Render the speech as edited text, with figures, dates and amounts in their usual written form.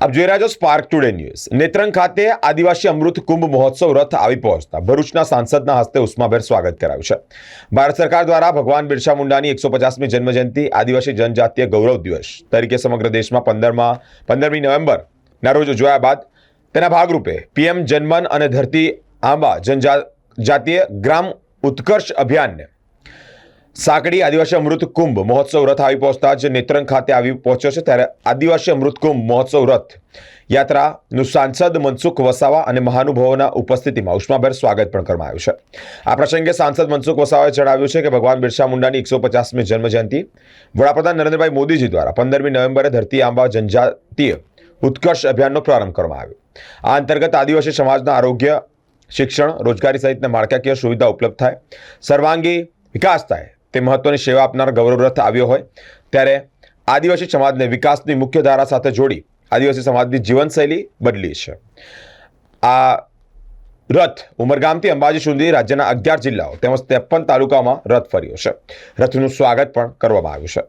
આપ જોઈ રહ્યા છો સ્પાર્ક ટુડે ન્યૂઝ। નેત્રંગ ખાતે આદિવાસી અમૃત કુંભ મહોત્સવ રથ આવી પહોંચતા ભરૂચના સાંસદના હસ્તે ઉષ્માભેર સ્વાગત કરાયું છે। ભારત સરકાર દ્વારા ભગવાન બિરસા મુંડાની 150મી જન્મજયંતિ આદિવાસી જનજાતીય ગૌરવ દિવસ તરીકે સમગ્ર દેશમાં 15મી નવેમ્બરના રોજ ઉજવાયા બાદ તેના ભાગરૂપે પીએમ જનમન અને ધરતી આંબા જનજાતીય ગ્રામ ઉત્કર્ષ અભિયાનને સાંકડી આદિવાસી અમૃત કુંભ મહોત્સવ રથ આવી પહોંચતા જ નેત્રંગ ખાતે આવી પહોંચ્યો છે। ત્યારે આદિવાસી અમૃત કુંભ મહોત્સવ રથ યાત્રાનું સાંસદ મનસુખ વસાવા અને મહાનુભાવોના ઉપસ્થિતિમાં ઉષ્માભેર સ્વાગત પણ કરવામાં આવ્યું છે। આ પ્રસંગે સાંસદ મનસુખ વસાવાએ જણાવ્યું છે કે ભગવાન બિરસા મુંડાની 150મી જન્મજયંતિ વડાપ્રધાન નરેન્દ્રભાઈ મોદીજી દ્વારા 15મી નવેમ્બરે ધરતી આંબા જનજાતીય ઉત્કર્ષ અભિયાનનો પ્રારંભ કરવામાં આવ્યો। આ અંતર્ગત આદિવાસી સમાજના આરોગ્ય, શિક્ષણ, રોજગારી સહિતના માળખાકીય સુવિધા ઉપલબ્ધ થાય, સર્વાંગી વિકાસ થાય તે મહત્વની સેવા આપનાર ગૌરવ રથ આવ્યો હોય ત્યારે આદિવાસી સમાજને વિકાસની મુખ્ય ધારા સાથે જોડી આદિવાસી સમાજની જીવનશૈલી બદલી છે। આ રથ ઉમરગામથી અંબાજી સુધી રાજ્યના 11 જિલ્લાઓ તેમજ 53 તાલુકામાં રથ ફર્યો છે। રથનું સ્વાગત પણ કરવામાં આવ્યું છે।